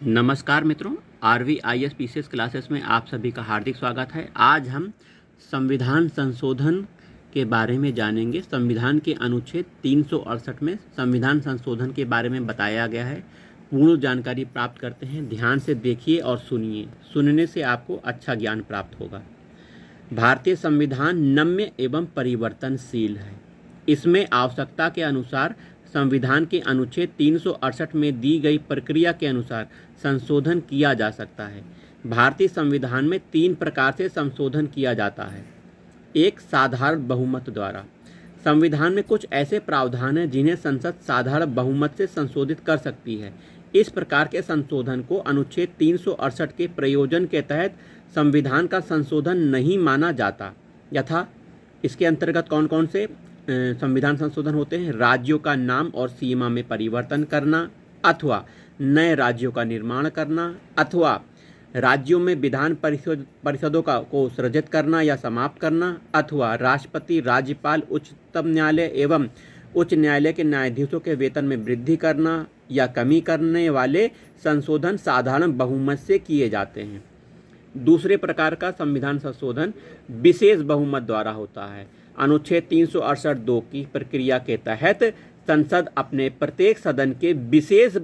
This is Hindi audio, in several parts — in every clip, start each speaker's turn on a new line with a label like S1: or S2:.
S1: नमस्कार मित्रों, RVIS PCS क्लासेस में आप सभी का हार्दिक स्वागत है। आज हम संविधान संशोधन के बारे में जानेंगे। संविधान के अनुच्छेद 368 में संविधान संशोधन के बारे में बताया गया है। पूर्ण जानकारी प्राप्त करते हैं। ध्यान से देखिए और सुनिए। सुनने से आपको अच्छा ज्ञान प्राप्त होगा। भारतीय संविधान नम्य एवं परिवर्तनशील है। इसमें आवश्यकता के अनुसार संविधान के अनुच्छेद 368 में दी गई प्रक्रिया के अनुसार संशोधन किया जा सकता है। भारतीय संविधान में 3 प्रकार से संशोधन किया जाता है। एक, साधारण बहुमत द्वारा। संविधान में कुछ ऐसे प्रावधान हैं जिन्हें संसद साधारण बहुमत से संशोधित कर सकती है। इस प्रकार के संशोधन को अनुच्छेद 368 के प्रयोजन के तहत संविधान का संशोधन नहीं माना जाता। यथा इसके अंतर्गत कौन कौन से संविधान संशोधन होते हैं? राज्यों का नाम और सीमा में परिवर्तन करना, अथवा नए राज्यों का निर्माण करना, अथवा राज्यों में विधान परिषदों को सृजित करना या समाप्त करना, अथवा राष्ट्रपति, राज्यपाल, उच्चतम न्यायालय एवं उच्च न्यायालय के न्यायाधीशों के वेतन में वृद्धि करना या कमी करने वाले संशोधन साधारण बहुमत से किए जाते हैं। दूसरे प्रकार का संविधान संशोधन विशेष बहुमत द्वारा होता है। अनुच्छेद 368(2) की प्रक्रिया के तहत संसद अपने प्रत्येक सदन के विशेष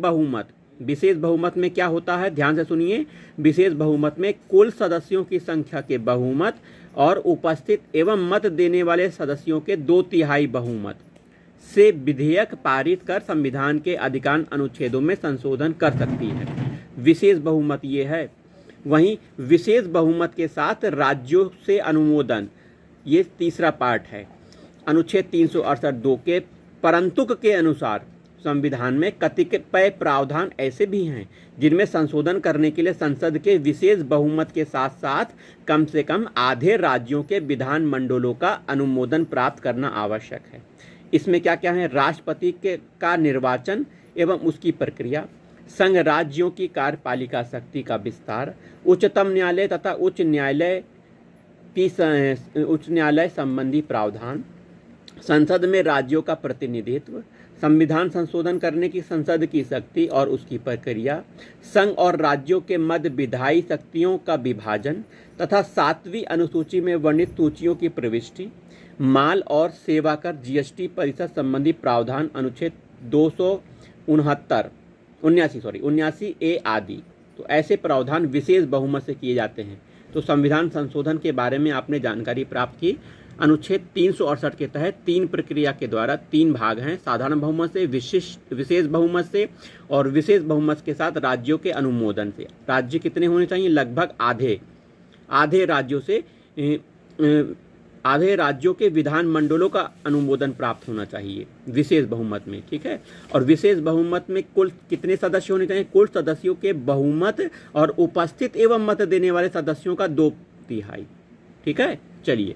S1: बहुमत में क्या होता है? ध्यान से सुनिए। विशेष बहुमत में कुल सदस्यों की संख्या के बहुमत और उपस्थित एवं मत देने वाले सदस्यों के 2/3 बहुमत से विधेयक पारित कर संविधान के अधिकांश अनुच्छेदों में संशोधन कर सकती है। विशेष बहुमत ये है। वहीं विशेष बहुमत के साथ राज्यों से अनुमोदन, ये तीसरा पार्ट है। अनुच्छेद 368(2) के परंतुक के अनुसार संविधान में कतिपय प्रावधान ऐसे भी हैं जिनमें संशोधन करने के लिए संसद के विशेष बहुमत के साथ साथ कम से कम आधे राज्यों के विधान मंडलों का अनुमोदन प्राप्त करना आवश्यक है। इसमें क्या क्या है? राष्ट्रपति का निर्वाचन एवं उसकी प्रक्रिया, संघ राज्यों की कार्यपालिका शक्ति का विस्तार, उच्चतम न्यायालय तथा उच्च न्यायालय संबंधी प्रावधान, संसद में राज्यों का प्रतिनिधित्व, संविधान संशोधन करने की संसद की शक्ति और उसकी प्रक्रिया, संघ और राज्यों के मध्य विधायी शक्तियों का विभाजन तथा 7वीं अनुसूची में वर्णित सूचियों की प्रविष्टि, माल और सेवा कर GST परिषद संबंधी प्रावधान अनुच्छेद 279A आदि। तो ऐसे प्रावधान विशेष बहुमत से किए जाते हैं। तो संविधान संशोधन के बारे में आपने जानकारी प्राप्त की। अनुच्छेद 368 के तहत 3 प्रक्रिया के द्वारा 3 भाग हैं। साधारण बहुमत से, विशेष बहुमत से और विशेष बहुमत के साथ राज्यों के अनुमोदन से। राज्य कितने होने चाहिए? लगभग आधे राज्यों के विधान मंडलों का अनुमोदन प्राप्त होना चाहिए विशेष बहुमत में। ठीक है। और विशेष बहुमत में कुल कितने सदस्य होने चाहिए? कुल सदस्यों के बहुमत और उपस्थित एवं मत देने वाले सदस्यों का 2/3। ठीक है। चलिए।